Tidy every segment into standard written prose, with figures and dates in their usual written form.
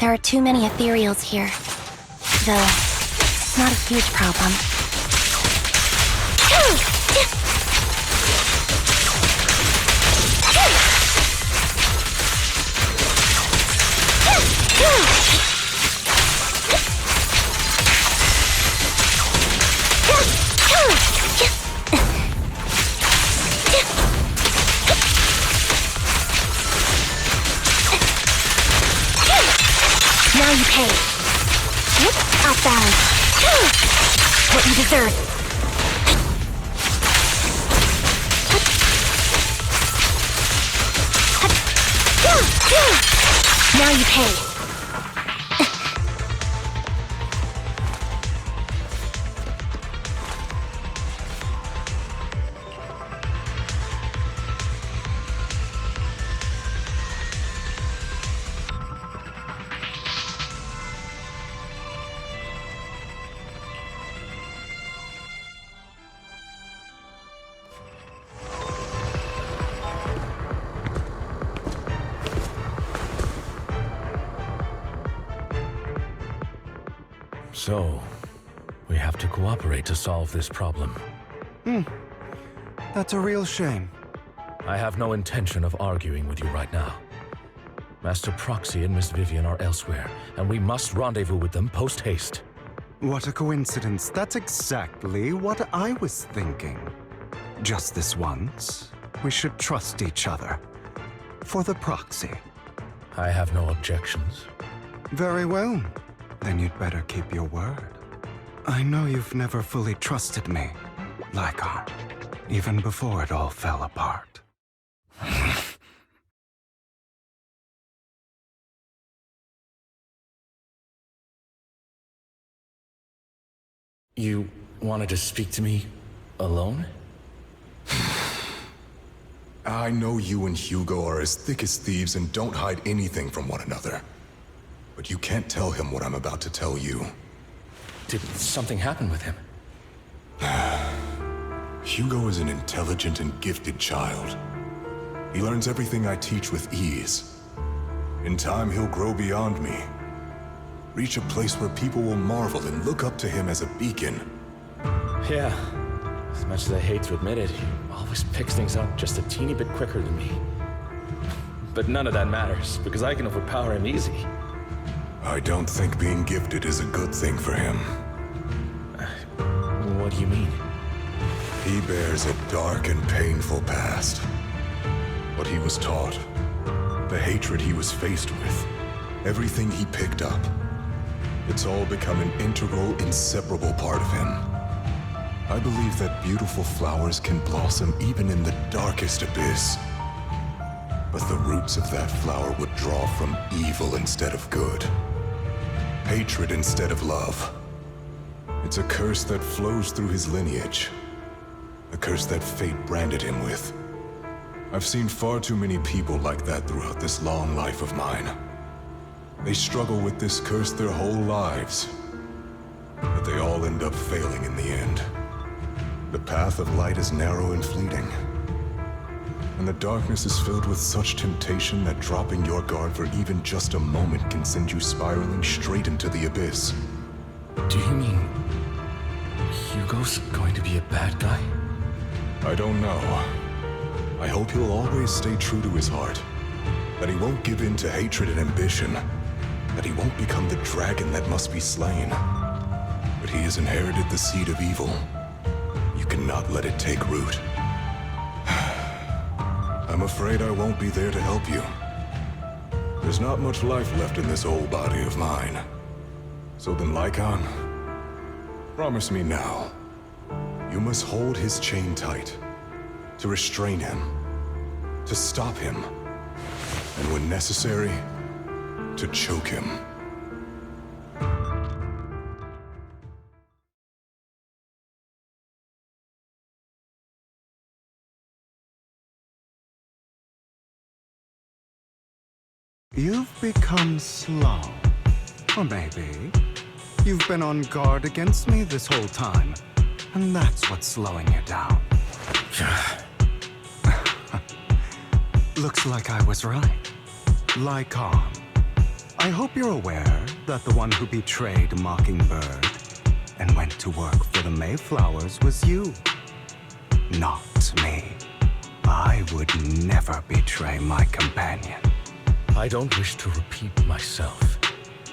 There are too many ethereals here. Though, it's not a huge problem. Now you pay. Outbound. What you deserve. Now you pay. So, we have to cooperate to solve this problem. That's a real shame. I have no intention of arguing with you right now. Master Proxy and Miss Vivian are elsewhere, and we must rendezvous with them post-haste. What a coincidence. That's exactly what I was thinking. Just this once, we should trust each other. For the Proxy. I have no objections. Very well. Then you'd better keep your word. I know you've never fully trusted me, Lycon, even before it all fell apart. You wanted to speak to me alone? I know you and Hugo are as thick as thieves and don't hide anything from one another. But you can't tell him what I'm about to tell you. Did something happen with him? Hugo is an intelligent and gifted child. He learns everything I teach with ease. In time, he'll grow beyond me. Reach a place where people will marvel and look up to him as a beacon. Yeah. As much as I hate to admit it, he always picks things up just a teeny bit quicker than me. But none of that matters, because I can overpower him easy. I don't think being gifted is a good thing for him. What do you mean? He bears a dark and painful past. What he was taught, the hatred he was faced with, everything he picked up. It's all become an integral, inseparable part of him. I believe that beautiful flowers can blossom even in the darkest abyss. But the roots of that flower would draw from evil instead of good. Hatred instead of love. It's a curse that flows through his lineage. A curse that fate branded him with. I've seen far too many people like that throughout this long life of mine. They struggle with this curse their whole lives. But they all end up failing in the end. The path of light is narrow and fleeting. And the darkness is filled with such temptation that dropping your guard for even just a moment can send you spiraling straight into the abyss. Do you mean Hugo's going to be a bad guy? I don't know. I hope he'll always stay true to his heart. That he won't give in to hatred and ambition. That he won't become the dragon that must be slain. But he has inherited the seed of evil. You cannot let it take root. I'm afraid I won't be there to help you. There's not much life left in this old body of mine. So then, Lycon, promise me now. You must hold his chain tight. To restrain him. To stop him. And when necessary, to choke him. You've become slow. Or maybe you've been on guard against me this whole time, and that's what's slowing you down. Looks like I was right. Lycon. I hope you're aware that the one who betrayed Mockingbird and went to work for the Mayflowers was you, not me. I would never betray my companion. I don't wish to repeat myself,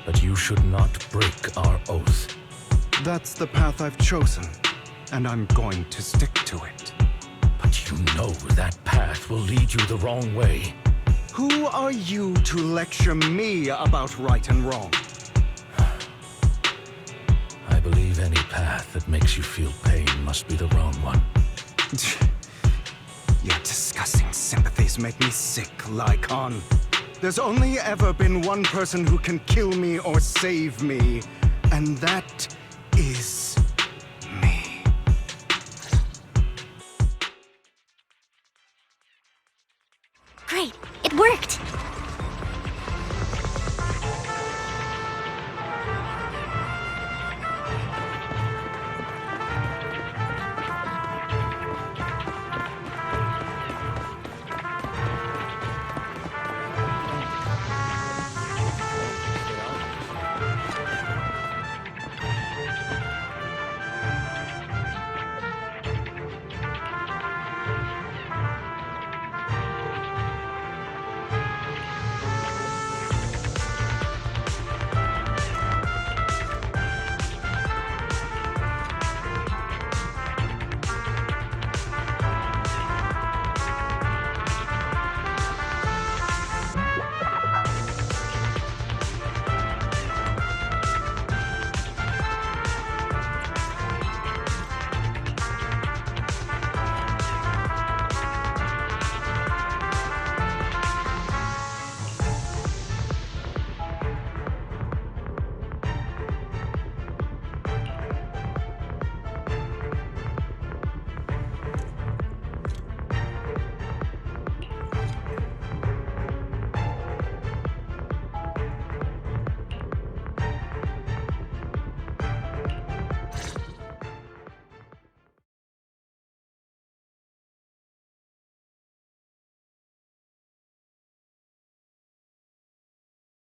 but you should not break our oath. That's the path I've chosen, and I'm going to stick to it. But you know that path will lead you the wrong way. Who are you to lecture me about right and wrong? I believe any path that makes you feel pain must be the wrong one. Your disgusting sympathies make me sick, Lycon. There's only ever been one person who can kill me or save me, and that is me. Great, it worked!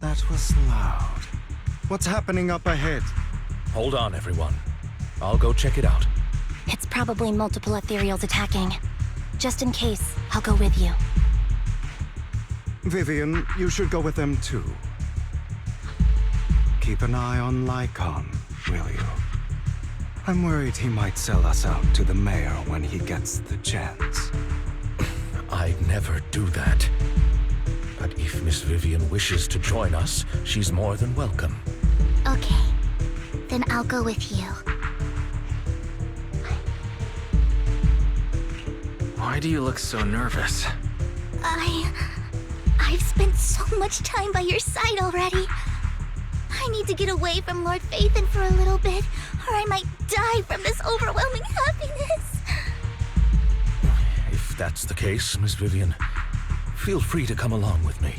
That was loud. What's happening up ahead? Hold on, everyone. I'll go check it out. It's probably multiple ethereals attacking. Just in case, I'll go with you. Vivian, you should go with them too. Keep an eye on Lycon, will you? I'm worried he might sell us out to the mayor when he gets the chance. I'd never do that. But if Miss Vivian wishes to join us, she's more than welcome. Okay, then I'll go with you. Why do you look so nervous? I've spent so much time by your side already. I need to get away from Lord Phaethon for a little bit, or I might die from this overwhelming happiness. If that's the case, Miss Vivian, feel free to come along with me.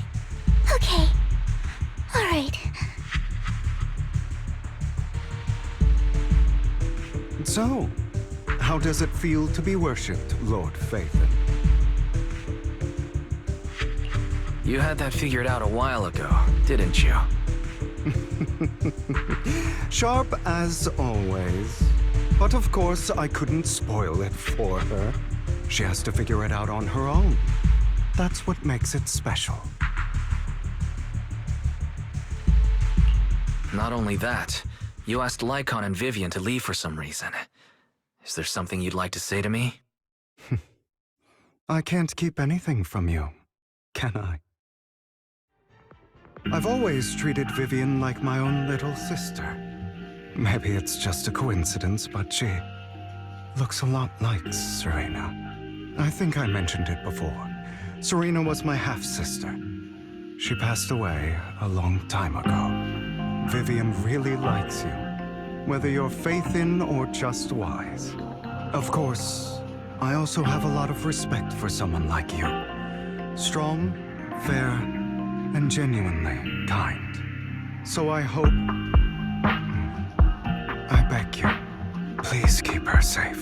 Okay. All right. So, how does it feel to be worshipped, Lord Phaethon? You had that figured out a while ago, didn't you? Sharp as always. But of course, I couldn't spoil it for her. She has to figure it out on her own. That's what makes it special. Not only that, you asked Lycon and Vivian to leave for some reason. Is there something you'd like to say to me? I can't keep anything from you, can I? I've always treated Vivian like my own little sister. Maybe it's just a coincidence, but she looks a lot like Serena. I think I mentioned it before. Serena was my half-sister. She passed away a long time ago. Vivian really likes you, whether you're Phaethon or just wise. Of course, I also have a lot of respect for someone like you. Strong, fair, and genuinely kind. So I hope... I beg you, please keep her safe.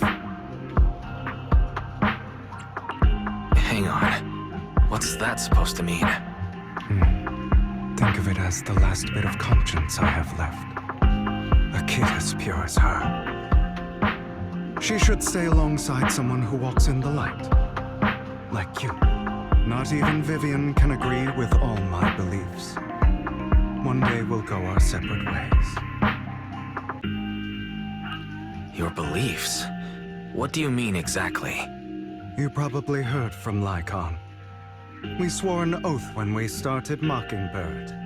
Hang on. What's that supposed to mean? Then think of it as the last bit of conscience I have left. A kid as pure as her. She should stay alongside someone who walks in the light. Like you. Not even Vivian can agree with all my beliefs. One day we'll go our separate ways. Your beliefs? What do you mean exactly? You probably heard from Lycon. We swore an oath when we started Mockingbird.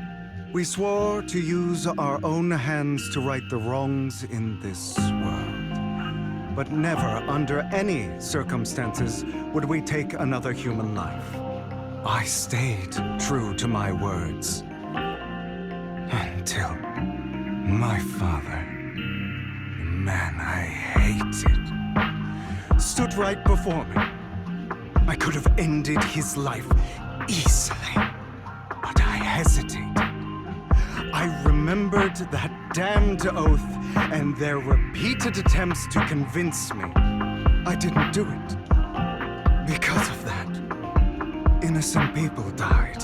We swore to use our own hands to right the wrongs in this world. But never, under any circumstances, would we take another human life. I stayed true to my words. Until my father, the man I hated, stood right before me. I could have ended his life easily, but I hesitated. I remembered that damned oath and their repeated attempts to convince me I didn't do it. Because of that, innocent people died.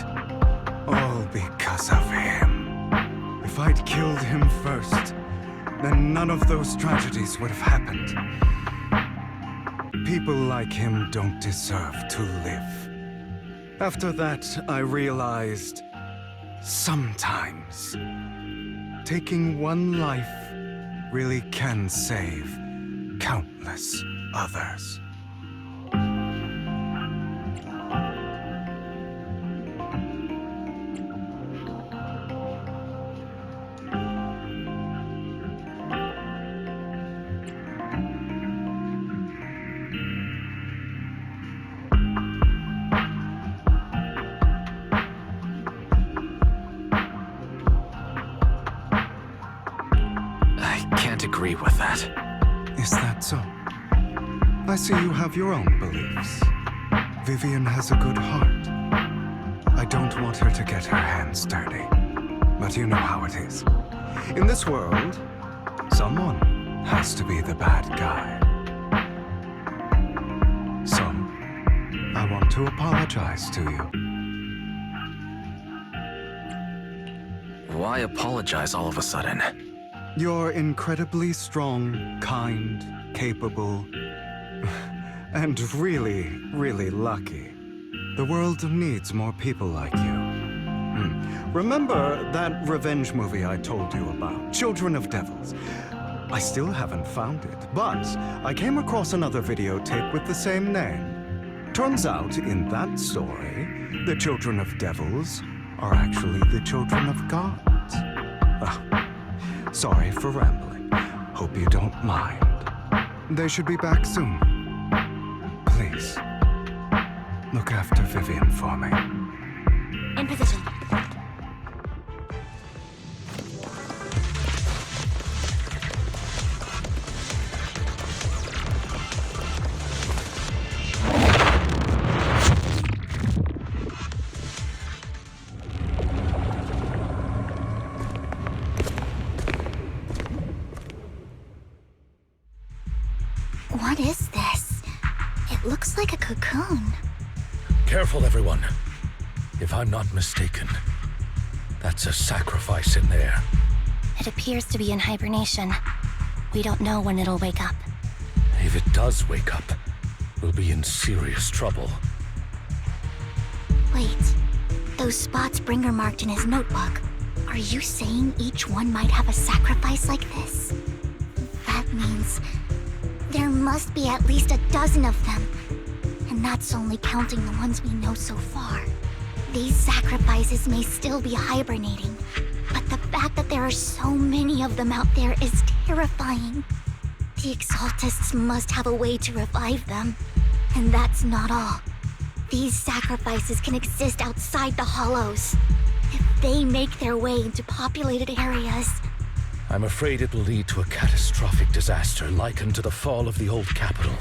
All because of him. If I'd killed him first, then none of those tragedies would have happened. People like him don't deserve to live. After that, I realized sometimes taking one life really can save countless others. Agree with that. Is that so? I see you have your own beliefs. Vivian has a good heart. I don't want her to get her hands dirty. But you know how it is. In this world, someone has to be the bad guy. So, I want to apologize to you. Why apologize all of a sudden? You're incredibly strong, kind, capable, and really, really lucky. The world needs more people like you. Remember that revenge movie I told you about, Children of Devils? I still haven't found it, but I came across another videotape with the same name. Turns out, in that story, the Children of Devils are actually the children of God. Sorry for rambling. Hope you don't mind. They should be back soon. Please, look after Vivian for me. In position. What is this? It looks like a cocoon. Careful, everyone. If I'm not mistaken, that's a sacrifice in there. It appears to be in hibernation. We don't know when it'll wake up. If it does wake up, we'll be in serious trouble. Wait, those spots Bringer marked in his notebook. Are you saying each one might have a sacrifice like this? That means there must be at least a dozen of them. And that's only counting the ones we know so far. These sacrifices may still be hibernating, but the fact that there are so many of them out there is terrifying. The Exaltists must have a way to revive them. And that's not all. These sacrifices can exist outside the Hollows. If they make their way into populated areas, I'm afraid it will lead to a catastrophic disaster likened to the fall of the old capital.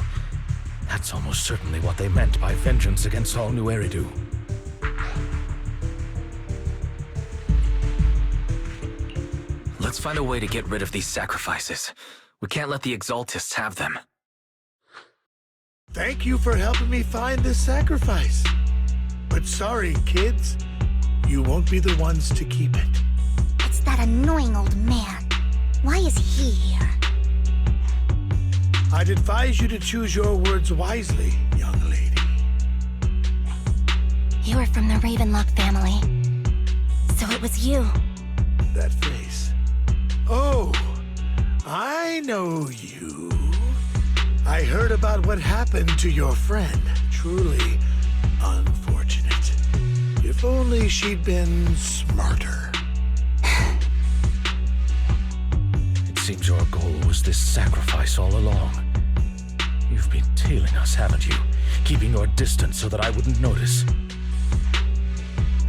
That's almost certainly what they meant by vengeance against all New Eridu. Let's find a way to get rid of these sacrifices. We can't let the Exaltists have them. Thank you for helping me find this sacrifice. But sorry, kids. you won't be the ones to keep it. It's that annoying old man. Why is he here? I'd advise you to choose your words wisely, young lady. You were from the Ravenlock family. So it was you. That face. Oh, I know you. I heard about what happened to your friend. Truly unfortunate. If only she'd been smarter. It seems your goal was this sacrifice all along. You've been tailing us, haven't you? Keeping your distance so that I wouldn't notice.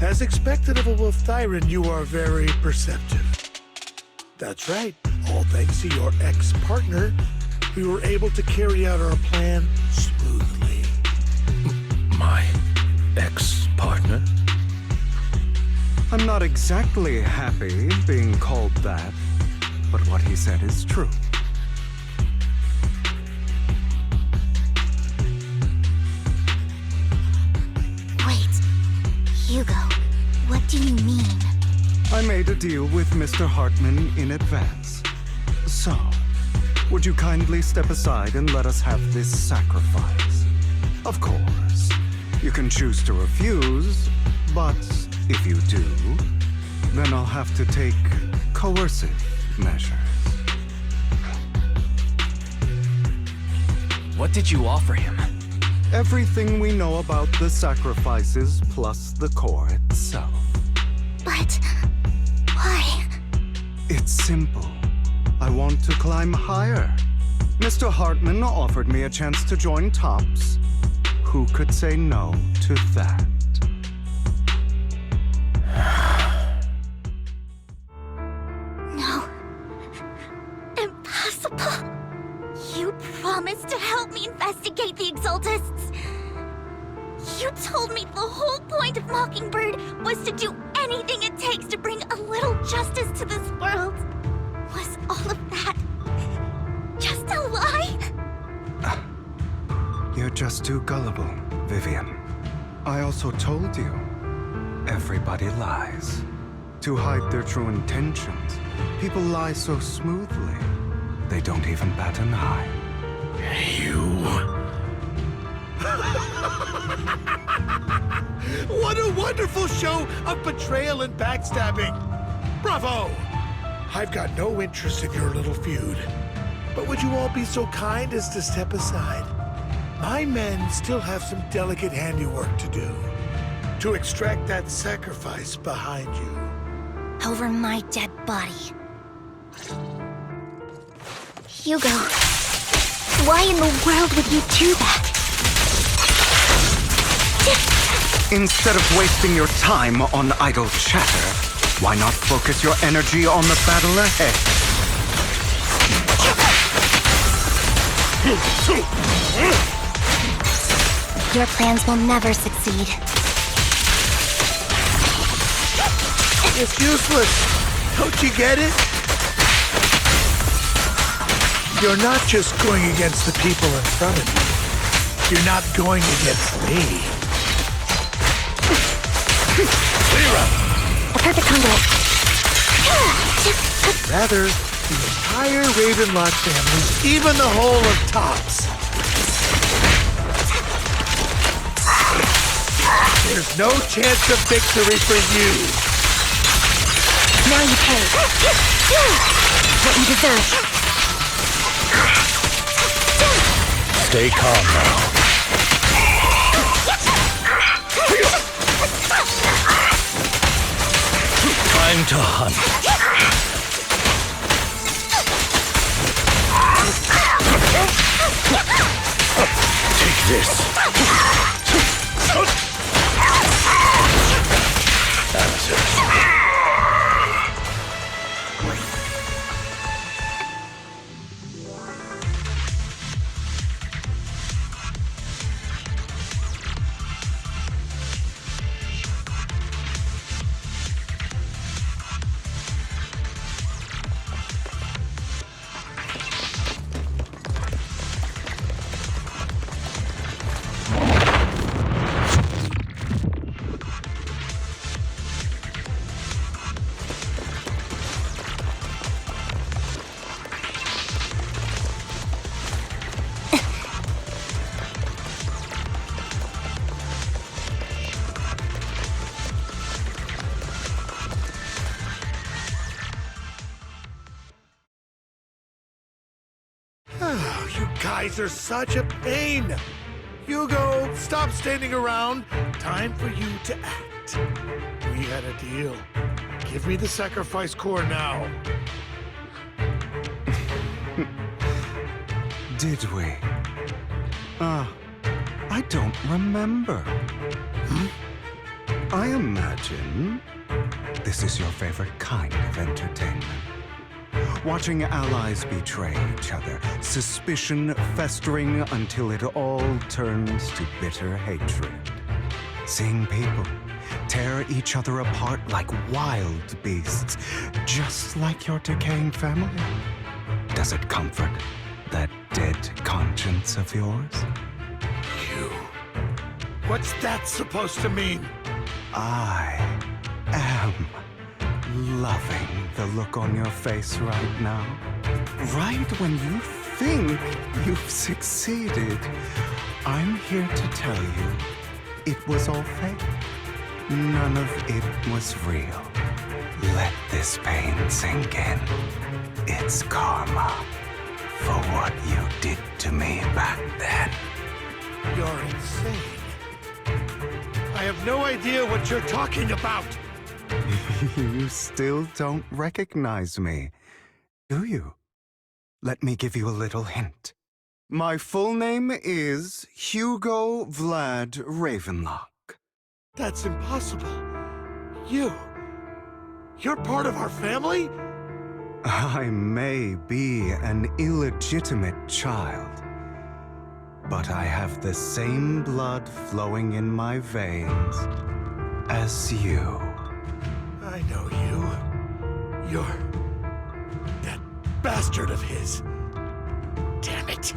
As expected of a Wolf Thyran, you are very perceptive. That's right. All thanks to your ex-partner, we were able to carry out our plan smoothly. My ex-partner? I'm not exactly happy being called that, but what he said is true. Wait, Hugo, what do you mean? I made a deal with Mr. Hartman in advance. So, would you kindly step aside and let us have this sacrifice? Of course, you can choose to refuse, but if you do, then I'll have to take coercive measures. What did you offer him? Everything we know about the sacrifices plus the core itself. But why? It's simple. I want to climb higher. Mr. Hartman offered me a chance to join Tops. Who could say no to that? No. Impossible. You promised to help me investigate the Exaltists. You told me the whole point of Mockingbird was to do anything it takes to bring a little justice to this world. Was all of that just a lie? You're just too gullible, Vivian. I also told you, everybody lies. To hide their true intentions, people lie so smoothly, they don't even bat an eye. What a wonderful show of betrayal and backstabbing! Bravo! I've got no interest in your little feud. But would you all be so kind as to step aside? My men still have some delicate handiwork to do. To extract that sacrifice behind you. Over my dead body. Hugo, why in the world would you do that? Instead of wasting your time on idle chatter, why not focus your energy on the battle ahead? Your plans will never succeed. It's useless. Don't you get it? You're not just going against the people in front of you. You're not going against me. A perfect conduit. Rather, the entire Ravenlock family, even the whole of Tops. There's no chance of victory for you. Now you pay. What you deserve. Stay calm now. Time to hunt. Take this. Answers. guys are such a pain. Hugo, stop standing around. Time for you to act. We had a deal. Give me the sacrifice core now. Did we? I don't remember. I imagine this is your favorite kind of entertainment. Watching allies betray each other, suspicion festering until it all turns to bitter hatred. Seeing people tear each other apart like wild beasts, just like your decaying family. Does it comfort that dead conscience of yours? You. What's that supposed to mean? I am loving the look on your face right now. Right when you think you've succeeded, I'm here to tell you it was all fake. None of it was real. Let this pain sink in. It's karma for what you did to me back then. You're insane. I have no idea what you're talking about. You still don't recognize me, do you? Let me give you a little hint. My full name is Hugo Vlad Ravenlock. That's impossible. You're part of our family? I may be an illegitimate child, but I have the same blood flowing in my veins as you. I know you. You're that bastard of his. Damn it.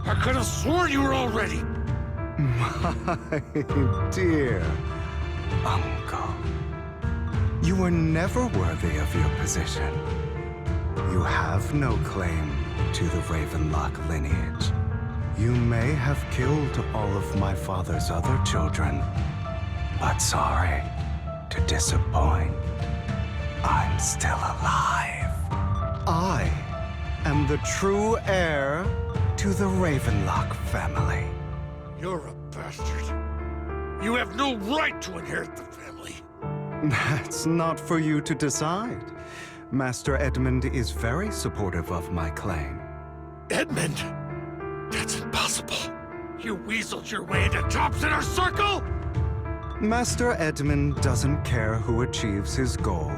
I could have sworn you were already. My dear uncle, you were never worthy of your position. You have no claim to the Ravenlock lineage. You may have killed all of my father's other children, but sorry to disappoint. I'm still alive. I am the true heir to the Ravenlock family. You're a bastard. You have no right to inherit the family. That's not for you to decide. Master Edmund is very supportive of my claim. Edmund? That's impossible. You weaseled your way into Top's inner circle? Master Edmund doesn't care who achieves his goal.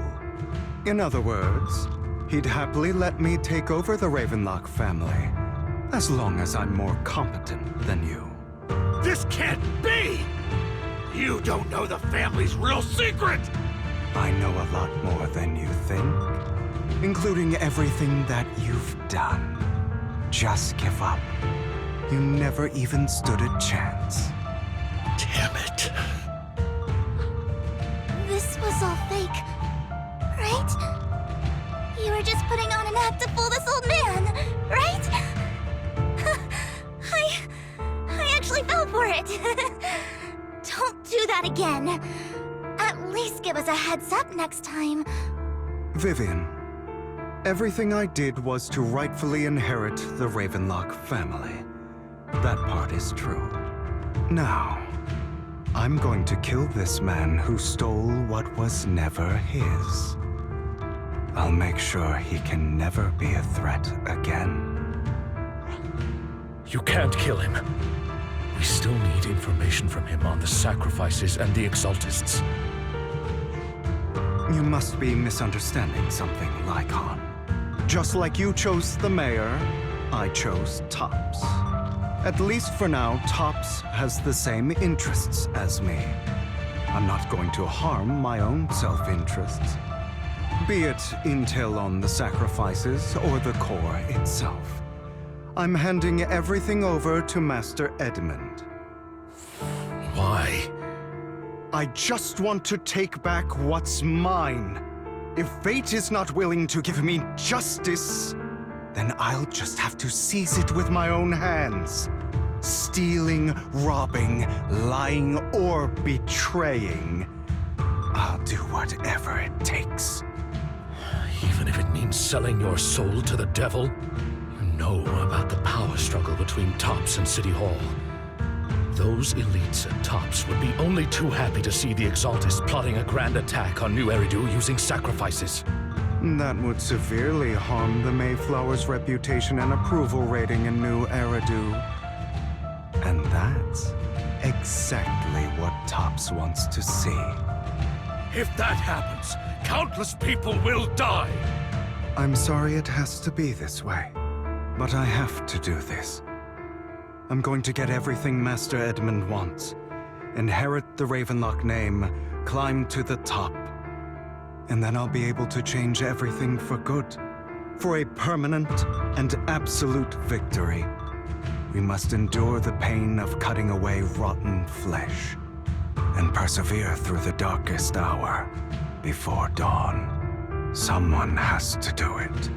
In other words, he'd happily let me take over the Ravenlock family, as long as I'm more competent than you. This can't be! You don't know the family's real secret! I know a lot more than you think, including everything that you've done. Just give up. You never even stood a chance. Damn it. This was all fake, right? You were just putting on an act to fool this old man, right? I actually fell for it. Don't do that again. At least give us a heads up next time. Vivian, everything I did was to rightfully inherit the Ravenlock family. That part is true. Now, I'm going to kill this man who stole what was never his. I'll make sure he can never be a threat again. You can't kill him. We still need information from him on the sacrifices and the Exaltists. You must be misunderstanding something, Lycon. Just like you chose the mayor, I chose Tops. At least for now, Tops has the same interests as me. I'm not going to harm my own self-interests. Be it intel on the sacrifices or the core itself. I'm handing everything over to Master Edmund. Why? I just want to take back what's mine. If fate is not willing to give me justice, then I'll just have to seize it with my own hands. Stealing, robbing, lying, or betraying. I'll do whatever it takes. Even if it means selling your soul to the devil? You know know about the power struggle between Tops and City Hall. Those elites at Tops would be only too happy to see the Exaltists plotting a grand attack on New Eridu using sacrifices. That would severely harm the Mayflower's reputation and approval rating in New Eridu. And that's exactly what Tops wants to see. If that happens, countless people will die! I'm sorry it has to be this way, but I have to do this. I'm going to get everything Master Edmund wants. Inherit the Ravenlock name, climb to the top. And then I'll be able to change everything for good. For a permanent and absolute victory. We must endure the pain of cutting away rotten flesh. And persevere through the darkest hour before dawn. Someone has to do it.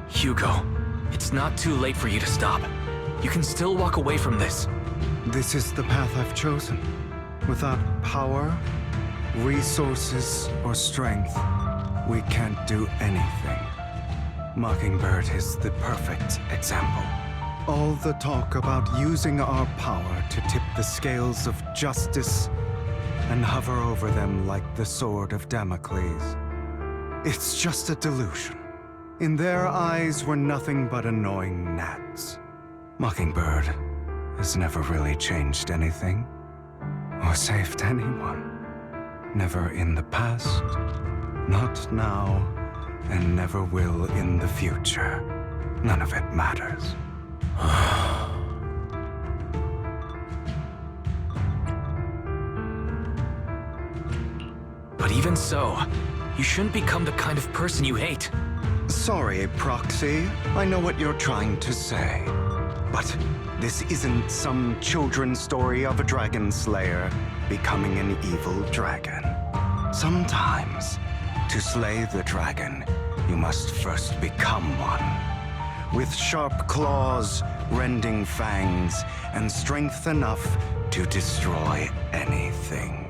Hugo, it's not too late for you to stop. You can still walk away from this. This is the path I've chosen. Without power, resources, or strength, we can't do anything. Mockingbird is the perfect example. All the talk about using our power to tip the scales of justice and hover over them like the sword of Damocles. It's just a delusion. In their eyes, we're nothing but annoying gnats. Mockingbird has never really changed anything, or saved anyone. Never in the past, not now, and never will in the future. None of it matters. But even so, you shouldn't become the kind of person you hate. Sorry, Proxy. I know what you're trying to say. But this isn't some children's story of a dragon slayer becoming an evil dragon. Sometimes, to slay the dragon, you must first become one. With sharp claws, rending fangs, and strength enough to destroy anything.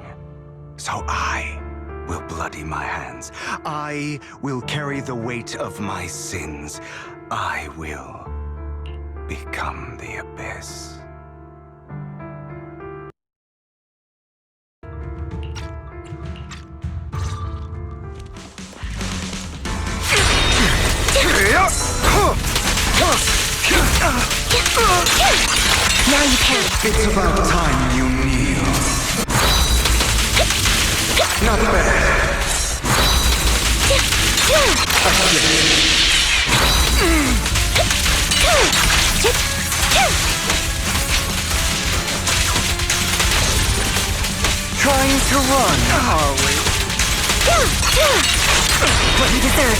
So I will bloody my hands. I will carry the weight of my sins. I will become the Abyss. Now you can. It's about time you kneel. Not bad. Trying to run, are we? What you deserve.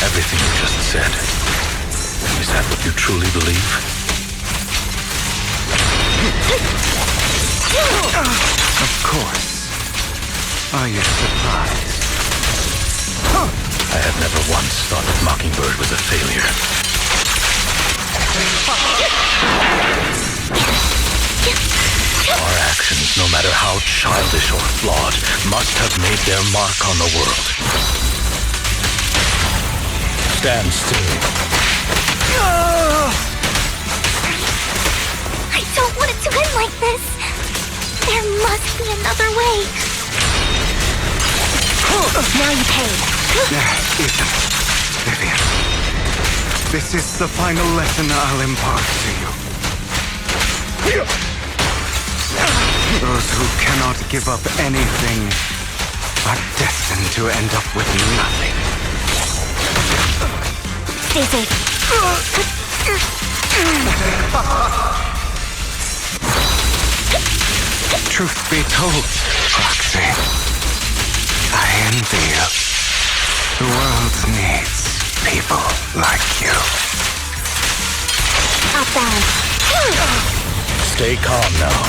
Everything you just said, is that what you truly believe? Of course. Are you surprised? I have never once thought that Mockingbird was a failure. Our actions, no matter how childish or flawed, must have made their mark on the world. Stand still. I don't want it to end like this. There must be another way. Now you pay. There isn't, Vivian. This is the final lesson I'll impart to you. Those who cannot give up anything are destined to end up with nothing. Stay safe. Truth be told, Roxy, I envy you. The world needs people like you. Up balance. Stay calm now.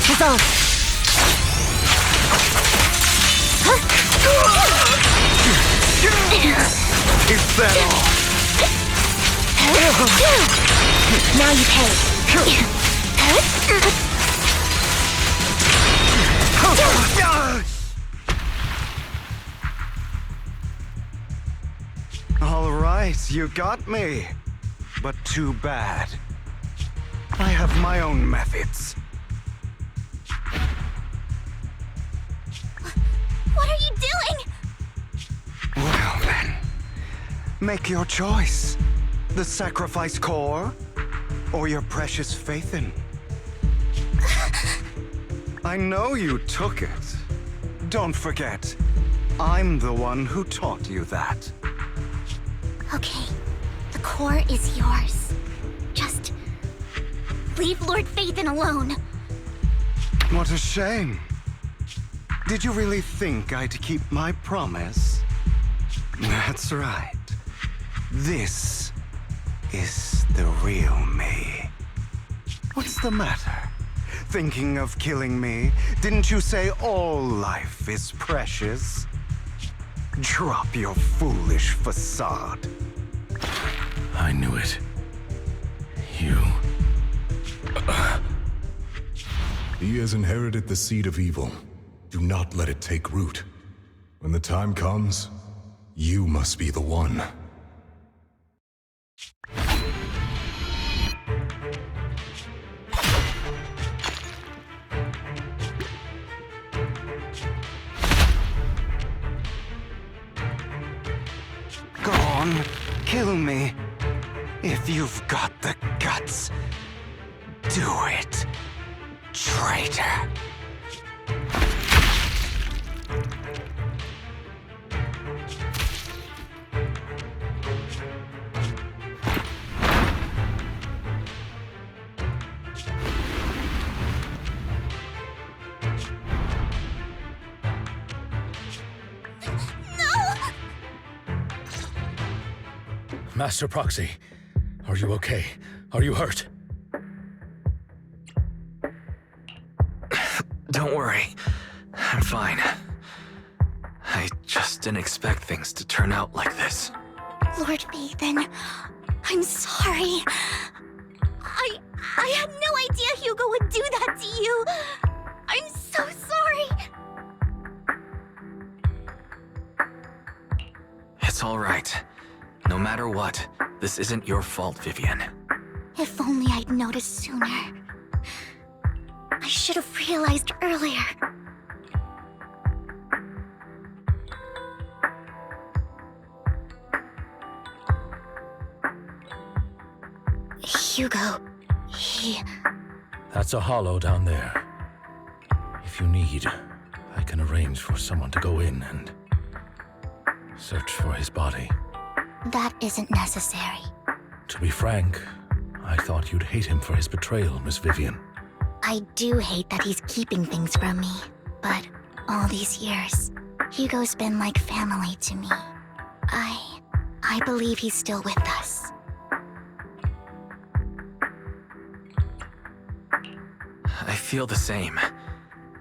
Resolve. Is that all? Now you pay. All right, you got me. But too bad. I have my own methods. What are you doing? Well then, make your choice. The sacrifice core, or your precious Faithin. I know you took it. Don't forget, I'm the one who taught you that. Okay, the core is yours. Just leave Lord Faithin alone. What a shame. Did you really think I'd keep my promise? That's right. This is the real me. What's the matter? Thinking of killing me? Didn't you say all life is precious? Drop your foolish facade. I knew it. You... He has inherited the seed of evil. Do not let it take root. When the time comes, you must be the one. Go on, kill me. If you've got the guts, do it, traitor. Master Proxy, are you okay? Are you hurt? Don't worry. I'm fine. I just didn't expect things to turn out like this. Lord Faithin, I'm sorry. I had no idea Hugo would do that to you. I'm so sorry. It's all right. No matter what, this isn't your fault, Vivian. If only I'd noticed sooner. I should have realized earlier. Hugo, he... That's a hollow down there. If you need, I can arrange for someone to go in and search for his body. That isn't necessary. To be frank, I thought you'd hate him for his betrayal, Miss Vivian. I do hate that he's keeping things from me, but all these years, Hugo's been like family to me. I believe he's still with us. I feel the same.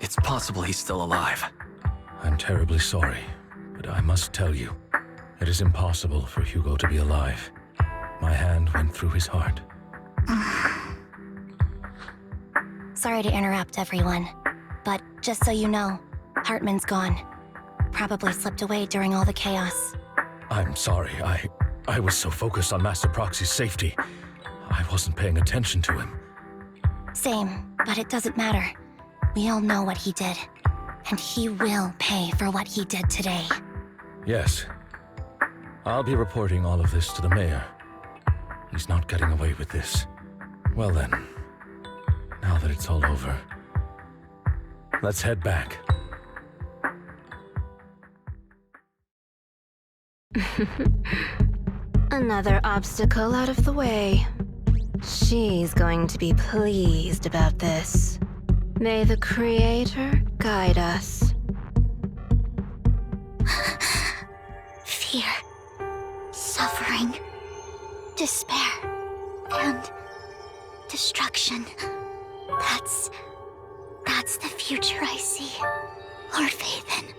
It's possible he's still alive. I'm terribly sorry, but I must tell you, it is impossible for Hugo to be alive. My hand went through his heart. Sorry to interrupt, everyone. But just so you know, Hartman's gone. Probably slipped away during all the chaos. I'm sorry, I was so focused on Master Proxy's safety. I wasn't paying attention to him. Same, but it doesn't matter. We all know what he did. And he will pay for what he did today. Yes. I'll be reporting all of this to the mayor. He's not getting away with this. Well then, now that it's all over, let's head back. Another obstacle out of the way. She's going to be pleased about this. May the Creator guide us. Fear, suffering, despair, and destruction. That's the future I see. Lord Faithin.